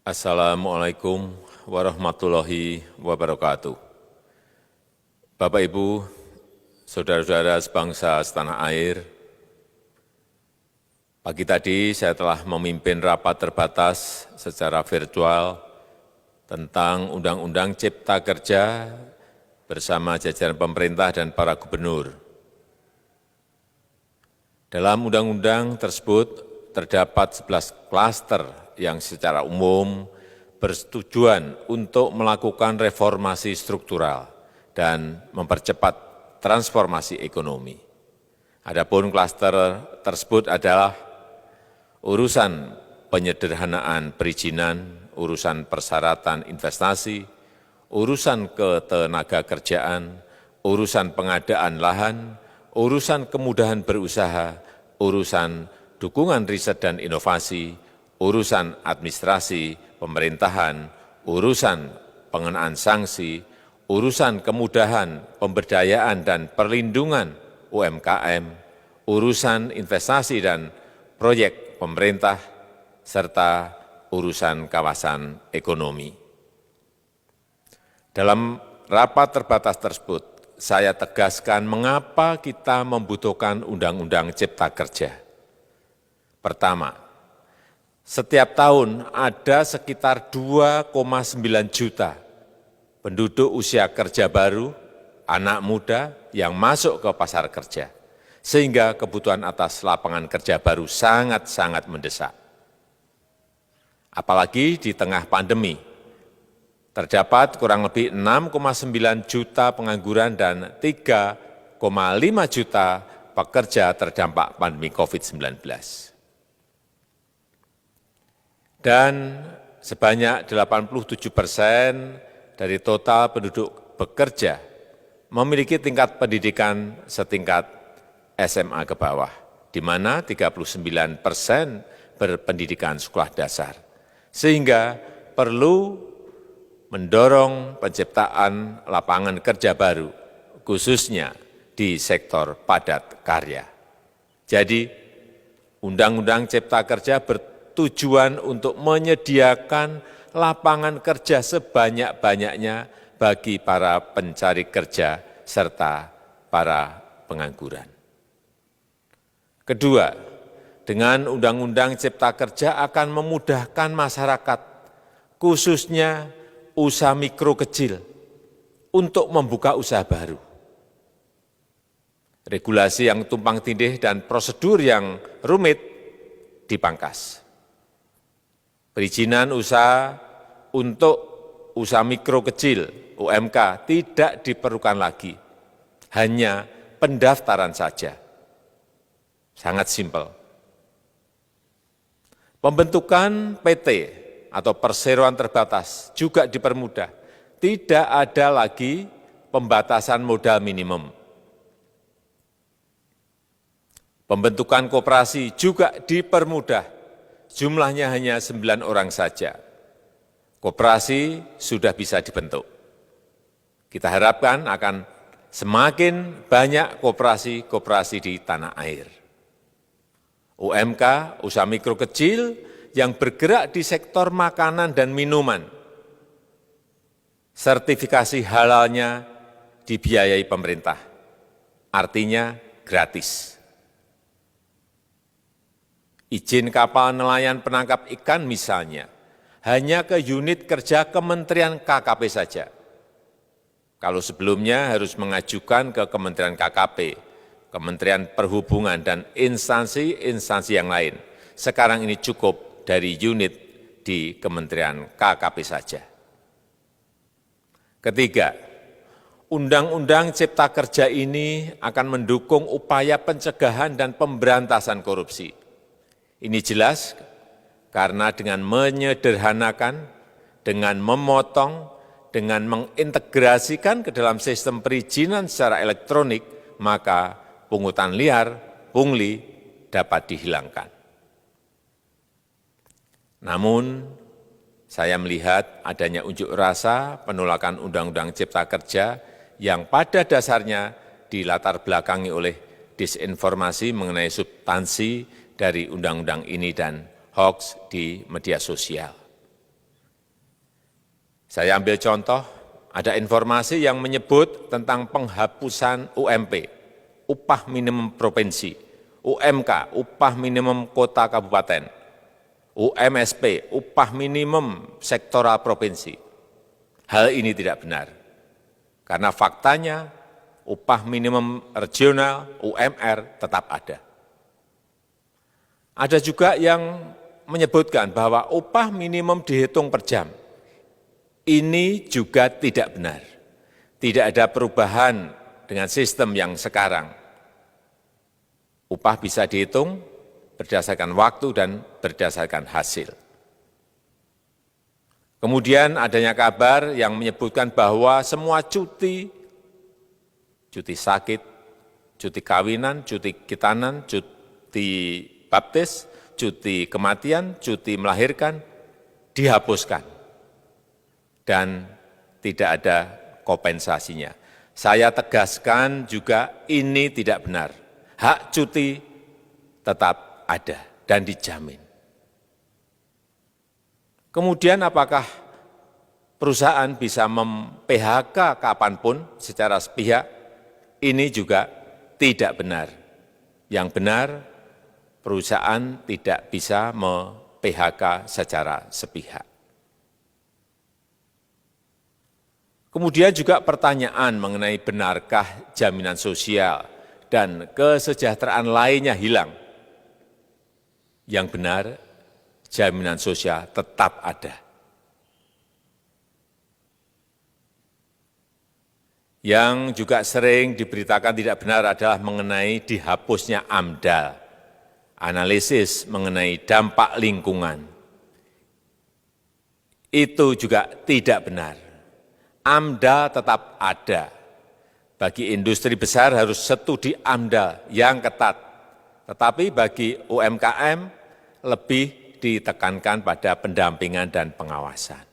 Assalamualaikum warahmatullahi wabarakatuh. Bapak, Ibu, saudara-saudara sebangsa setanah air, pagi tadi saya telah memimpin rapat terbatas secara virtual tentang Undang-Undang Cipta Kerja bersama jajaran pemerintah dan para gubernur. Dalam undang-undang tersebut terdapat 11 klaster yang secara umum bertujuan untuk melakukan reformasi struktural dan mempercepat transformasi ekonomi. Adapun klaster tersebut adalah urusan penyederhanaan perizinan, urusan persyaratan investasi, urusan ketenagakerjaan, urusan pengadaan lahan, urusan kemudahan berusaha, urusan dukungan riset dan inovasi, urusan administrasi pemerintahan, urusan pengenaan sanksi, urusan kemudahan pemberdayaan dan perlindungan UMKM, urusan investasi dan proyek pemerintah, serta urusan kawasan ekonomi. Dalam rapat terbatas tersebut, saya tegaskan mengapa kita membutuhkan Undang-Undang Cipta Kerja. Pertama, setiap tahun ada sekitar 2,9 juta penduduk usia kerja baru, anak muda yang masuk ke pasar kerja, sehingga kebutuhan atas lapangan kerja baru sangat-sangat mendesak. Apalagi di tengah pandemi, terdapat kurang lebih 6,9 juta pengangguran dan 3,5 juta pekerja terdampak pandemi COVID-19. Dan sebanyak 87% dari total penduduk bekerja memiliki tingkat pendidikan setingkat SMA ke bawah, di mana 39% berpendidikan sekolah dasar. Sehingga perlu mendorong penciptaan lapangan kerja baru, khususnya di sektor padat karya. Jadi, Undang-Undang Cipta Kerja bertujuan untuk menyediakan lapangan kerja sebanyak-banyaknya bagi para pencari kerja serta para pengangguran. Kedua, dengan Undang-Undang Cipta Kerja akan memudahkan masyarakat, khususnya usaha mikro kecil, untuk membuka usaha baru. Regulasi yang tumpang tindih dan prosedur yang rumit dipangkas. Perizinan usaha untuk usaha mikro kecil, UMK, tidak diperlukan lagi, hanya pendaftaran saja. Sangat simpel. Pembentukan PT atau perseroan terbatas juga dipermudah. Tidak ada lagi pembatasan modal minimum. Pembentukan koperasi juga dipermudah. Jumlahnya hanya 9 orang saja. Koperasi sudah bisa dibentuk. Kita harapkan akan semakin banyak koperasi-koperasi di tanah air. UMK, usaha mikro kecil, yang bergerak di sektor makanan dan minuman. Sertifikasi halalnya dibiayai pemerintah, artinya gratis. Izin kapal nelayan penangkap ikan misalnya, hanya ke unit kerja Kementerian KKP saja. Kalau sebelumnya harus mengajukan ke Kementerian KKP, Kementerian Perhubungan, dan instansi-instansi yang lain. Sekarang ini cukup dari unit di Kementerian KKP saja. Ketiga, Undang-Undang Cipta Kerja ini akan mendukung upaya pencegahan dan pemberantasan korupsi. Ini jelas karena dengan menyederhanakan, dengan memotong, dengan mengintegrasikan ke dalam sistem perizinan secara elektronik, maka pungutan liar, pungli dapat dihilangkan. Namun, saya melihat adanya unjuk rasa penolakan Undang-Undang Cipta Kerja yang pada dasarnya dilatar belakangi oleh disinformasi mengenai substansi dari undang-undang ini dan hoax di media sosial. Saya ambil contoh, ada informasi yang menyebut tentang penghapusan UMP, upah minimum provinsi, UMK, upah minimum kota kabupaten, UMSP, upah minimum sektoral provinsi. Hal ini tidak benar, karena faktanya upah minimum regional, UMR, tetap ada. Ada juga yang menyebutkan bahwa upah minimum dihitung per jam. Ini juga tidak benar. Tidak ada perubahan dengan sistem yang sekarang. Upah bisa dihitung berdasarkan waktu dan berdasarkan hasil. Kemudian adanya kabar yang menyebutkan bahwa semua cuti sakit, cuti kawinan, cuti khitanan, cuti baptis, cuti kematian, cuti melahirkan, dihapuskan. Dan tidak ada kompensasinya. Saya tegaskan juga ini tidak benar. Hak cuti tetap ada dan dijamin. Kemudian apakah perusahaan bisa mem-PHK kapanpun secara sepihak? Ini juga tidak benar. Yang benar, perusahaan tidak bisa me-PHK secara sepihak. Kemudian juga pertanyaan mengenai benarkah jaminan sosial dan kesejahteraan lainnya hilang. Yang benar, jaminan sosial tetap ada. Yang juga sering diberitakan tidak benar adalah mengenai dihapusnya AMDAL, analisis mengenai dampak lingkungan. Itu juga tidak benar. AMDAL tetap ada. Bagi industri besar harus studi AMDAL yang ketat. Tetapi bagi UMKM lebih ditekankan pada pendampingan dan pengawasan.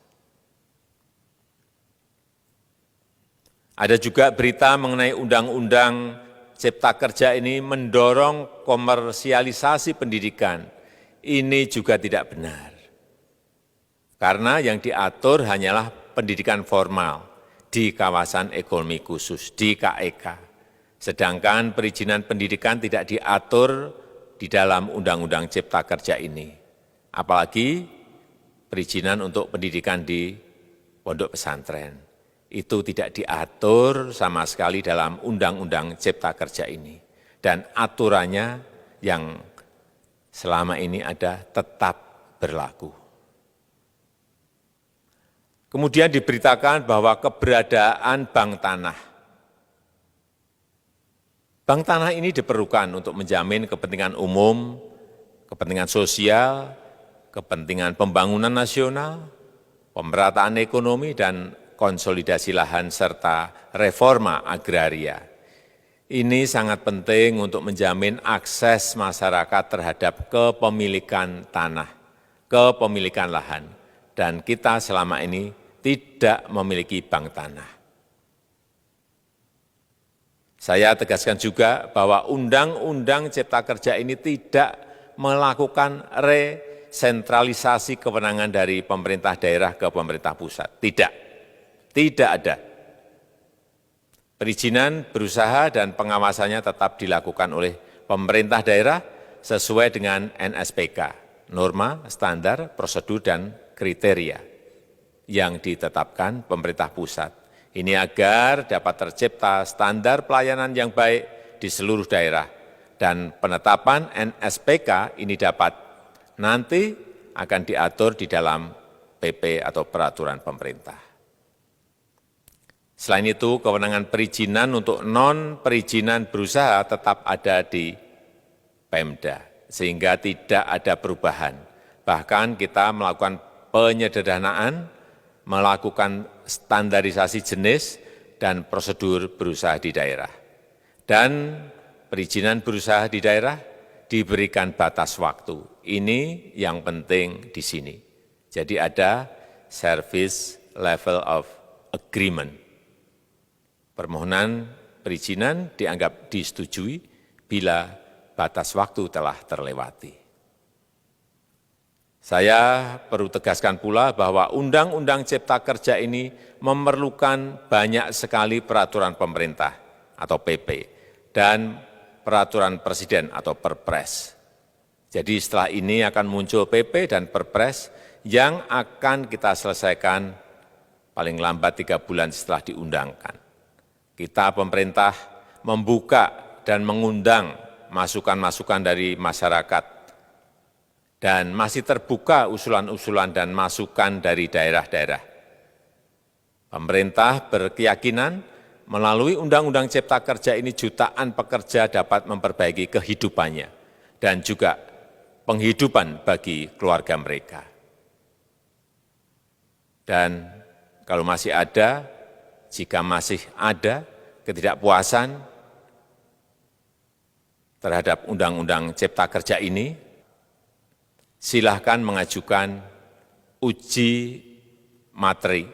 Ada juga berita mengenai Undang-Undang Cipta Kerja ini mendorong komersialisasi pendidikan. Ini juga tidak benar. Karena yang diatur hanyalah pendidikan formal di kawasan ekonomi khusus, di KEK. Sedangkan perizinan pendidikan tidak diatur di dalam Undang-Undang Cipta Kerja ini. Apalagi perizinan untuk pendidikan di pondok pesantren. Itu tidak diatur sama sekali dalam Undang-Undang Cipta Kerja ini. Dan aturannya yang selama ini ada tetap berlaku. Kemudian diberitakan bahwa keberadaan bank tanah. Bank tanah ini diperlukan untuk menjamin kepentingan umum, kepentingan sosial, kepentingan pembangunan nasional, pemerataan ekonomi, dan konsolidasi lahan serta reforma agraria. Ini sangat penting untuk menjamin akses masyarakat terhadap kepemilikan tanah, kepemilikan lahan, dan kita selama ini tidak memiliki bank tanah. Saya tegaskan juga bahwa Undang-Undang Cipta Kerja ini tidak melakukan resentralisasi kewenangan dari pemerintah daerah ke pemerintah pusat. Tidak ada. Perizinan berusaha dan pengawasannya tetap dilakukan oleh pemerintah daerah sesuai dengan NSPK, norma, standar, prosedur, dan kriteria yang ditetapkan pemerintah pusat. Ini agar dapat tercipta standar pelayanan yang baik di seluruh daerah, dan penetapan NSPK ini dapat nanti akan diatur di dalam PP atau peraturan pemerintah. Selain itu, kewenangan perizinan untuk non-perizinan berusaha tetap ada di Pemda, sehingga tidak ada perubahan. Bahkan kita melakukan penyederhanaan, melakukan standarisasi jenis dan prosedur berusaha di daerah. Dan perizinan berusaha di daerah diberikan batas waktu. Ini yang penting di sini. Jadi ada service level of agreement. Permohonan perizinan dianggap disetujui bila batas waktu telah terlewati. Saya perlu tegaskan pula bahwa Undang-Undang Cipta Kerja ini memerlukan banyak sekali peraturan pemerintah atau PP dan peraturan presiden atau Perpres. Jadi setelah ini akan muncul PP dan Perpres yang akan kita selesaikan paling lambat 3 bulan setelah diundangkan. Kita pemerintah membuka dan mengundang masukan-masukan dari masyarakat dan masih terbuka usulan-usulan dan masukan dari daerah-daerah. Pemerintah berkeyakinan melalui Undang-Undang Cipta Kerja ini jutaan pekerja dapat memperbaiki kehidupannya dan juga penghidupan bagi keluarga mereka. Dan kalau masih ada, jika masih ada ketidakpuasan terhadap Undang-Undang Cipta Kerja ini, silahkan mengajukan uji materi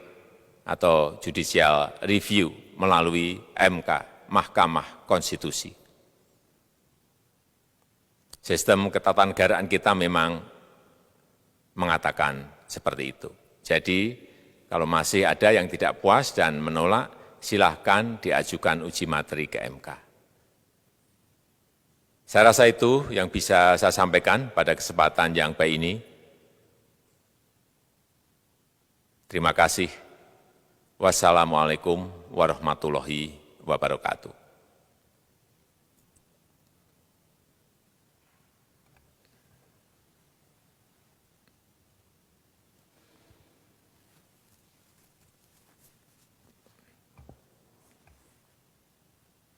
atau judicial review melalui MK, Mahkamah Konstitusi. Sistem ketatanegaraan kita memang mengatakan seperti itu. Jadi, kalau masih ada yang tidak puas dan menolak, silahkan diajukan uji materi ke MK. Saya rasa itu yang bisa saya sampaikan pada kesempatan yang baik ini. Terima kasih. Wassalamualaikum warahmatullahi wabarakatuh.